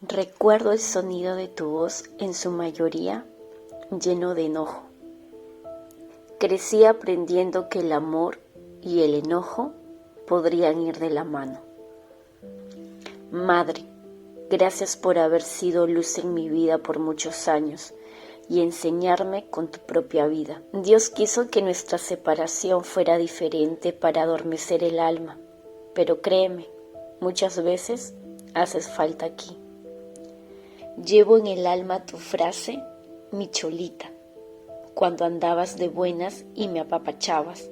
Recuerdo el sonido de tu voz, en su mayoría lleno de enojo. Crecí aprendiendo que el amor y el enojo podrían ir de la mano. Madre, gracias por haber sido luz en mi vida por muchos años y enseñarme con tu propia vida. Dios quiso que nuestra separación fuera diferente para adormecer el alma, pero créeme, muchas veces haces falta aquí. Llevo en el alma tu frase, mi cholita, cuando andabas de buenas y me apapachabas.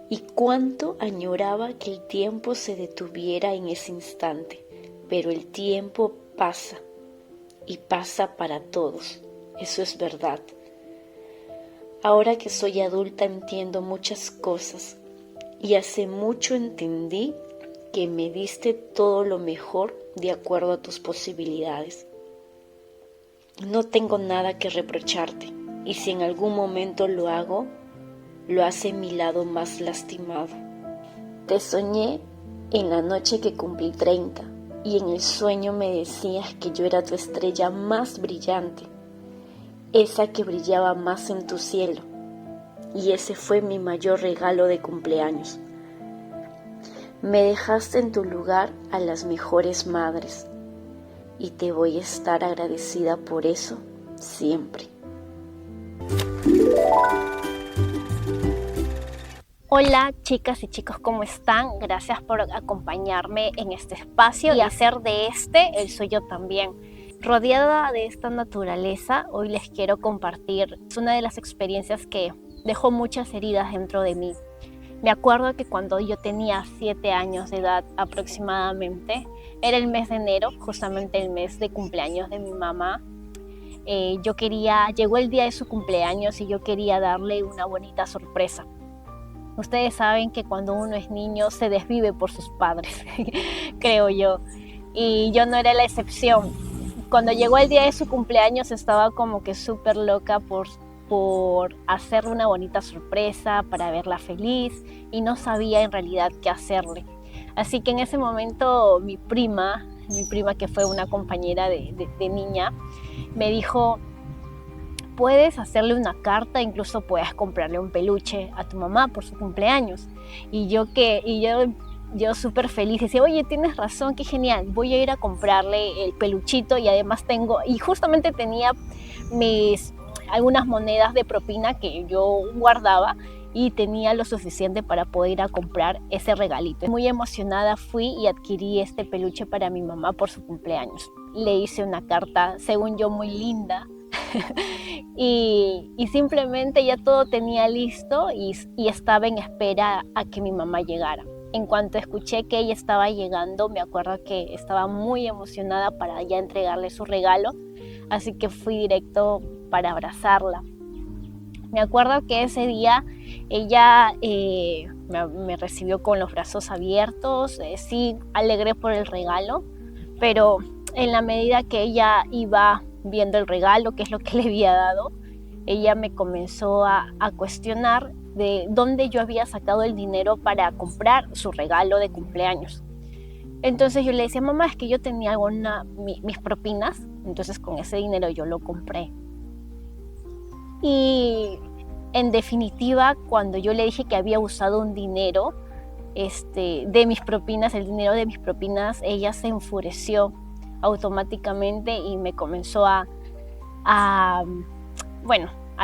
Y cuánto añoraba que el tiempo se detuviera en ese instante, pero el tiempo pasa y pasa para todos, eso es verdad. Ahora que soy adulta entiendo muchas cosas y hace mucho entendí que me diste todo lo mejor de acuerdo a tus posibilidades. No tengo nada que reprocharte, y si en algún momento lo hago, lo hace mi lado más lastimado. Te soñé en la noche que cumplí 30, y en el sueño me decías que yo era tu estrella más brillante, esa que brillaba más en tu cielo, y ese fue mi mayor regalo de cumpleaños. Me dejaste en tu lugar a las mejores madres, y te voy a estar agradecida por eso siempre. Hola chicas y chicos, ¿cómo están? Gracias por acompañarme en este espacio y hacer de este el suyo también. Rodeada de esta naturaleza, hoy les quiero compartir una de las experiencias que dejó muchas heridas dentro de mí. Me acuerdo que cuando yo tenía 7 años de edad aproximadamente, era el mes de enero, justamente el mes de cumpleaños de mi mamá. Llegó el día de su cumpleaños y yo quería darle una bonita sorpresa. Ustedes saben que cuando uno es niño se desvive por sus padres, creo yo, y yo no era la excepción. Cuando llegó el día de su cumpleaños estaba como que súper loca por hacerle una bonita sorpresa, para verla feliz, y no sabía en realidad qué hacerle. Así que en ese momento mi prima que fue una compañera de niña, me dijo: puedes hacerle una carta, incluso puedes comprarle un peluche a tu mamá por su cumpleaños. Y yo súper feliz, decía: oye, tienes razón, qué genial, voy a ir a comprarle el peluchito, y además justamente tenía algunas monedas de propina que yo guardaba, y tenía lo suficiente para poder ir a comprar ese regalito. Muy emocionada fui y adquirí este peluche para mi mamá por su cumpleaños. Le hice una carta, según yo, muy linda, y simplemente ya todo tenía listo y estaba en espera a que mi mamá llegara. En cuanto escuché que ella estaba llegando, me acuerdo que estaba muy emocionada para ya entregarle su regalo, así que fui directo para abrazarla. Me acuerdo que ese día ella me recibió con los brazos abiertos, sí, alegre por el regalo, pero en la medida que ella iba viendo el regalo, qué es lo que le había dado, ella me comenzó a cuestionar de dónde yo había sacado el dinero para comprar su regalo de cumpleaños. Entonces yo le decía: mamá, es que yo tenía mis propinas, entonces con ese dinero yo lo compré. Y en definitiva, cuando yo le dije que había usado un dinero de mis propinas, el dinero de mis propinas, ella se enfureció automáticamente y me comenzó a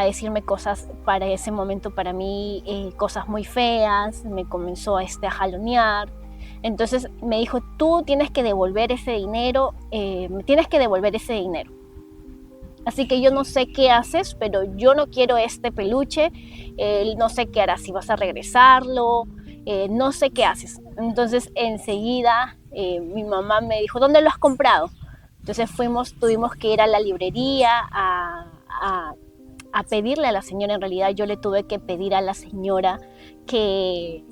decirme cosas para ese momento, para mí, cosas muy feas. Me comenzó a jalonear. Entonces me dijo: tú tienes que devolver ese dinero, me tienes que devolver ese dinero. Así que yo no sé qué haces, pero yo no quiero este peluche, no sé qué harás, si vas a regresarlo, no sé qué haces. Entonces enseguida mi mamá me dijo: ¿dónde lo has comprado? Entonces tuvimos que ir a la librería a pedirle a la señora. En realidad yo le tuve que pedir a la señora que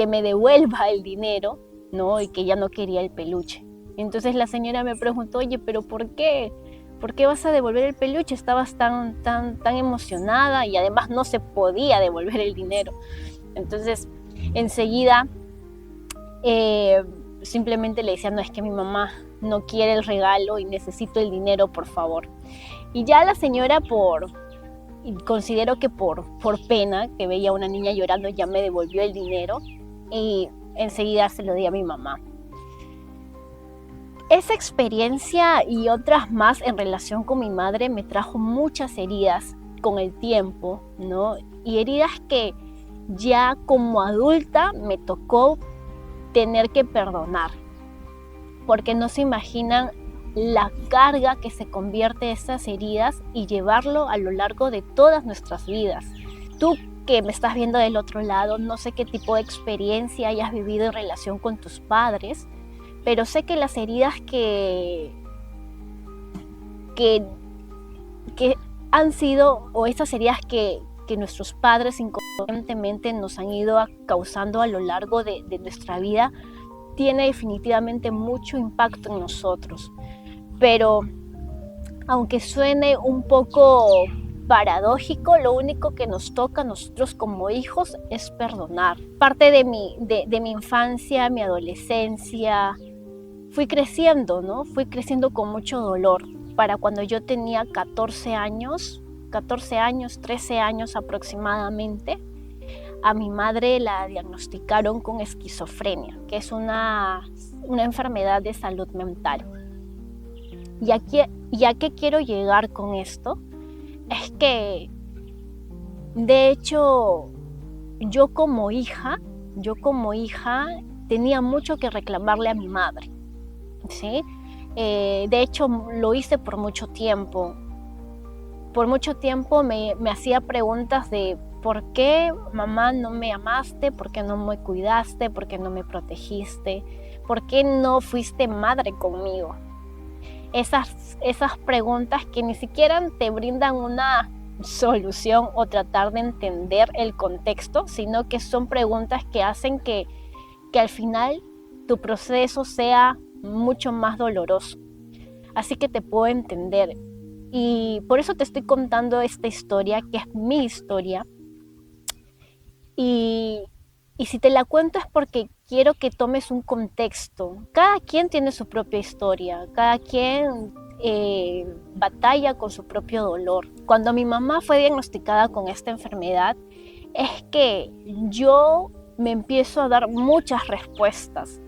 me devuelva el dinero, ¿no? Y que ella no quería el peluche. Entonces la señora me preguntó: oye, ¿pero por qué? ¿Por qué vas a devolver el peluche? Estabas tan emocionada, y además no se podía devolver el dinero. Entonces enseguida simplemente le decía: no, es que mi mamá no quiere el regalo y necesito el dinero, por favor. Y ya la señora y considero que por pena, que veía a una niña llorando, ya me devolvió el dinero y enseguida se lo di a mi mamá. Esa experiencia y otras más en relación con mi madre me trajo muchas heridas con el tiempo, ¿no? Y heridas que ya como adulta me tocó tener que perdonar, porque no se imaginan la carga que se convierte esas heridas y llevarlo a lo largo de todas nuestras vidas. Tú que me estás viendo del otro lado, no sé qué tipo de experiencia hayas vivido en relación con tus padres, pero sé que las heridas que han sido, o esas heridas que nuestros padres inconscientemente nos han ido causando a lo largo de nuestra vida, tiene definitivamente mucho impacto en nosotros. Pero aunque suene un poco paradójico, lo único que nos toca a nosotros como hijos es perdonar. Parte de mi infancia, mi adolescencia, fui creciendo, ¿no? Fui creciendo con mucho dolor. Para cuando yo tenía 14 años, 13 años aproximadamente, a mi madre la diagnosticaron con esquizofrenia, que es una enfermedad de salud mental. ¿Y a qué quiero llegar con esto? Es que, de hecho, yo como hija tenía mucho que reclamarle a mi madre, ¿sí? De hecho, lo hice por mucho tiempo. Por mucho tiempo me hacía preguntas de ¿por qué, mamá, no me amaste? ¿Por qué no me cuidaste? ¿Por qué no me protegiste? ¿Por qué no fuiste madre conmigo? Esas preguntas que ni siquiera te brindan una solución o tratar de entender el contexto, sino que son preguntas que hacen que al final tu proceso sea mucho más doloroso. Así que te puedo entender. Y por eso te estoy contando esta historia, que es mi historia. Y si te la cuento es porque quiero que tomes un contexto. Cada quien tiene su propia historia, cada quien batalla con su propio dolor. Cuando mi mamá fue diagnosticada con esta enfermedad, es que yo me empiezo a dar muchas respuestas.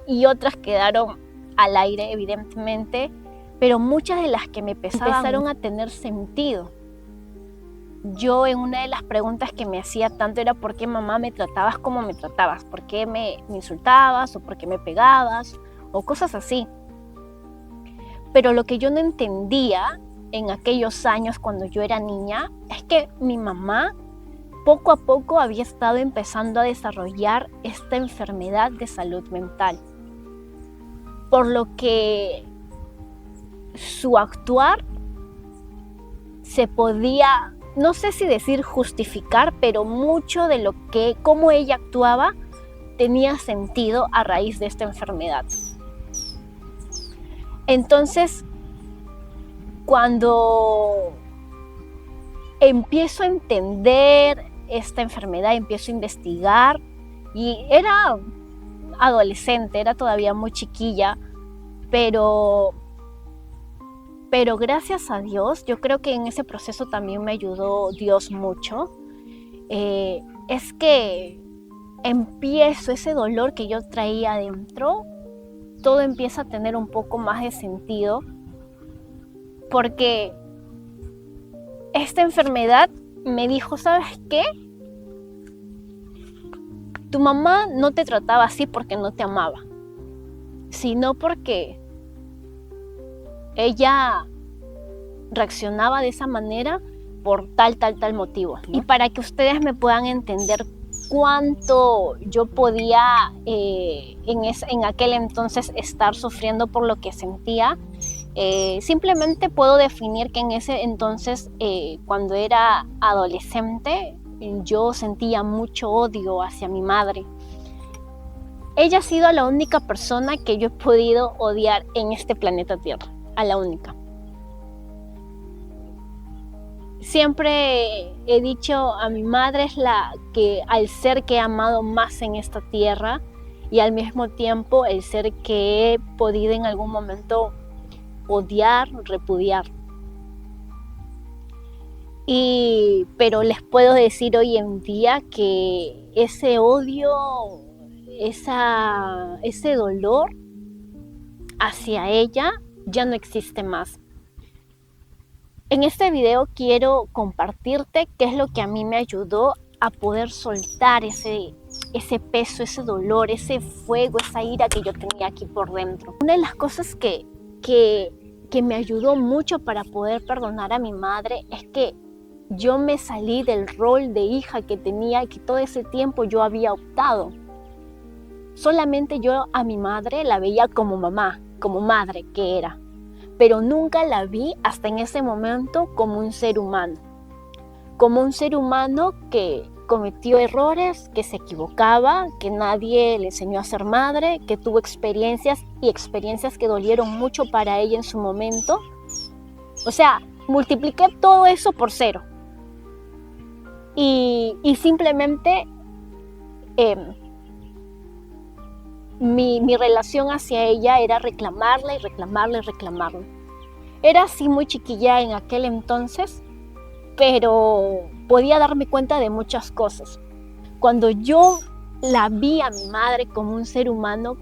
Y otras quedaron al aire, evidentemente, pero muchas de las que me empezaron a tener sentido. Yo, en una de las preguntas que me hacía tanto era ¿por qué, mamá, me tratabas como me tratabas? ¿Por qué me insultabas? ¿O por qué me pegabas? O cosas así. Pero lo que yo no entendía en aquellos años cuando yo era niña es que mi mamá poco a poco había estado empezando a desarrollar esta enfermedad de salud mental. Por lo que su actuar se podía, no sé si decir justificar, pero mucho de lo que, cómo ella actuaba, tenía sentido a raíz de esta enfermedad. Entonces, cuando empiezo a entender esta enfermedad, empiezo a investigar, y era adolescente, era todavía muy chiquilla, pero gracias a Dios, yo creo que en ese proceso también me ayudó Dios mucho. Es que empiezo, ese dolor que yo traía adentro, todo empieza a tener un poco más de sentido, porque esta enfermedad me dijo, ¿sabes qué? Tu mamá no te trataba así porque no te amaba, sino porque ella reaccionaba de esa manera por tal motivo, ¿no? Y para que ustedes me puedan entender cuánto yo podía en aquel entonces estar sufriendo por lo que sentía, simplemente puedo definir que en ese entonces, cuando era adolescente, yo sentía mucho odio hacia mi madre. Ella ha sido la única persona que yo he podido odiar en este planeta Tierra, a la única. Siempre he dicho, a mi madre es la que, al ser que he amado más en esta tierra, y al mismo tiempo el ser que he podido en algún momento odiar, repudiar. Pero les puedo decir hoy en día que ese odio, ese dolor hacia ella ya no existe más. En este video quiero compartirte qué es lo que a mí me ayudó a poder soltar ese peso, ese dolor, ese fuego, esa ira que yo tenía aquí por dentro. Una de las cosas que me ayudó mucho para poder perdonar a mi madre es que yo me salí del rol de hija que tenía y que todo ese tiempo yo había optado. Solamente yo a mi madre la veía como mamá, como madre que era, pero nunca la vi hasta en ese momento como un ser humano que cometió errores, que se equivocaba, que nadie le enseñó a ser madre, que tuvo experiencias que dolieron mucho para ella en su momento. O sea, multipliqué todo eso por 0. Y simplemente mi relación hacia ella era reclamarle. Era así muy chiquilla en aquel entonces, pero podía darme cuenta de muchas cosas. Cuando yo la vi a mi madre como un ser humano,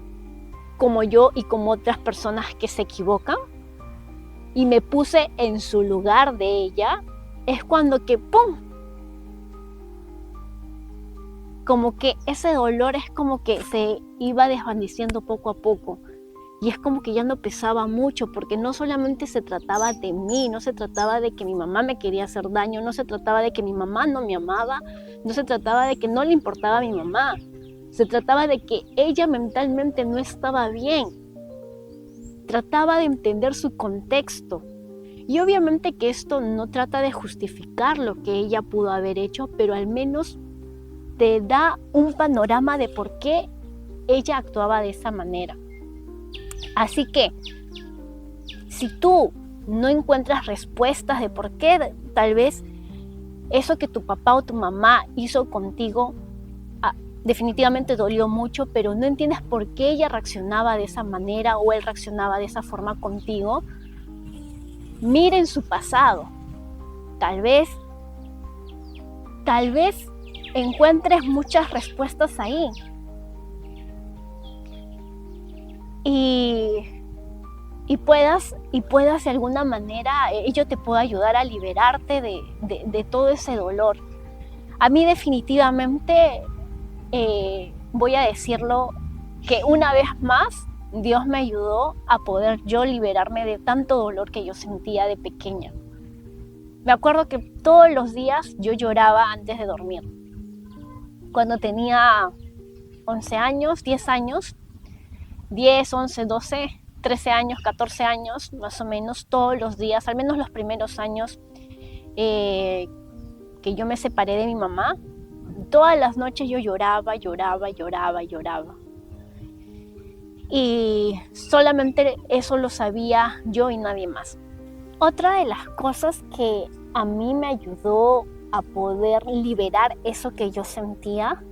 como yo y como otras personas que se equivocan, y me puse en su lugar de ella, es cuando que ¡pum! Como que ese dolor es como que se iba desvaneciendo poco a poco. Y es como que ya no pesaba mucho, porque no solamente se trataba de mí, no se trataba de que mi mamá me quería hacer daño, no se trataba de que mi mamá no me amaba, no se trataba de que no le importaba a mi mamá. Se trataba de que ella mentalmente no estaba bien. Trataba de entender su contexto. Y obviamente que esto no trata de justificar lo que ella pudo haber hecho, pero al menos te da un panorama de por qué ella actuaba de esa manera. Así que, si tú no encuentras respuestas de por qué tal vez eso que tu papá o tu mamá hizo contigo definitivamente dolió mucho, pero no entiendes por qué ella reaccionaba de esa manera o él reaccionaba de esa forma contigo, miren su pasado. Tal vez encuentres muchas respuestas ahí. Y puedas de alguna manera, ello te pueda ayudar a liberarte de todo ese dolor. A mí definitivamente, voy a decirlo, que una vez más Dios me ayudó a poder yo liberarme de tanto dolor que yo sentía de pequeña. Me acuerdo que todos los días yo lloraba antes de dormir. Cuando tenía 11 años, 10 años, 10, 11, 12, 13 años, 14 años, más o menos, todos los días, al menos los primeros años que yo me separé de mi mamá, todas las noches yo lloraba. Y solamente eso lo sabía yo y nadie más. Otra de las cosas que a mí me ayudó a poder liberar eso que yo sentía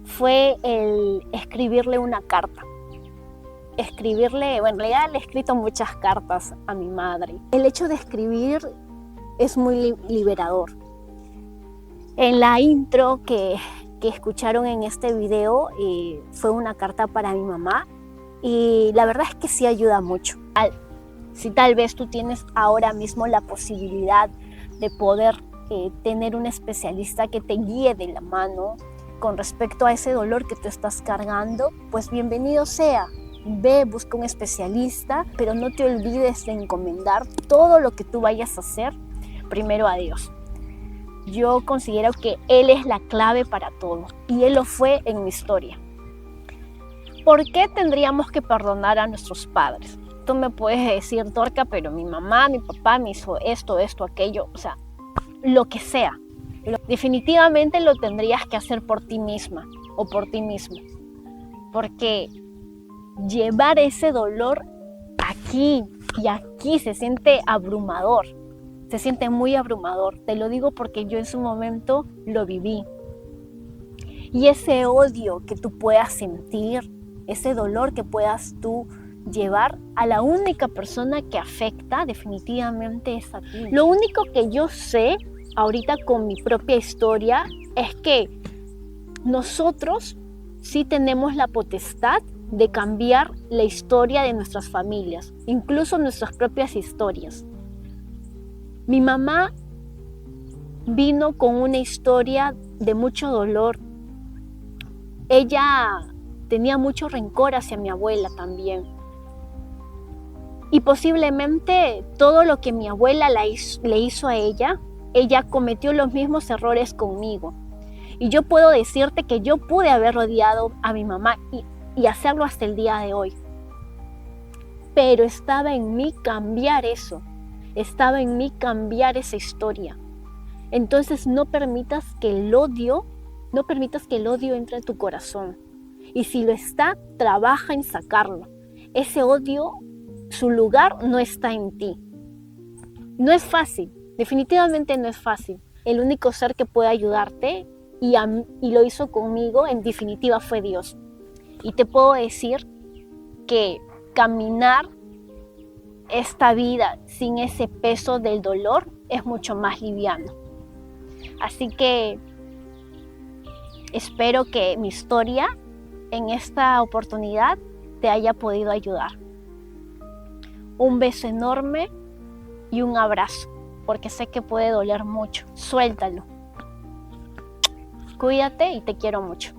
fue el escribirle una carta. En realidad le he escrito muchas cartas a mi madre. El hecho de escribir es muy liberador. En la intro que escucharon en este video fue una carta para mi mamá y la verdad es que sí ayuda mucho. Si tal vez tú tienes ahora mismo la posibilidad de poder tener un especialista que te guíe de la mano con respecto a ese dolor que tú estás cargando, pues bienvenido sea. Ve, busca un especialista, pero no te olvides de encomendar todo lo que tú vayas a hacer primero a Dios. Yo considero que Él es la clave para todo y Él lo fue en mi historia. ¿Por qué tendríamos que perdonar a nuestros padres? Tú me puedes decir, Dorca, pero mi mamá, mi papá me hizo esto, aquello, o sea, lo que sea. Definitivamente lo tendrías que hacer por ti misma o por ti mismo. Porque llevar ese dolor aquí y aquí se siente abrumador. Se siente muy abrumador. Te lo digo porque yo en su momento lo viví. Y ese odio que tú puedas sentir, ese dolor que puedas tú llevar, a la única persona que afecta definitivamente es a ti. Lo único que yo sé ahorita con mi propia historia es que nosotros sí tenemos la potestad de cambiar la historia de nuestras familias, incluso nuestras propias historias. Mi mamá vino con una historia de mucho dolor. Ella tenía mucho rencor hacia mi abuela también. Y posiblemente todo lo que mi abuela le hizo a ella cometió los mismos errores conmigo. Y yo puedo decirte que yo pude haber odiado a mi mamá y hacerlo hasta el día de hoy. Pero estaba en mí cambiar eso. Estaba en mí cambiar esa historia. Entonces no permitas que el odio entre en tu corazón. Y si lo está, trabaja en sacarlo. Ese odio, su lugar no está en ti. No es fácil, definitivamente no es fácil. El único ser que puede ayudarte y lo hizo conmigo, en definitiva, fue Dios. Y te puedo decir que caminar esta vida sin ese peso del dolor es mucho más liviano. Así que espero que mi historia en esta oportunidad te haya podido ayudar. Un beso enorme y un abrazo, porque sé que puede doler mucho. Suéltalo. Cuídate y te quiero mucho.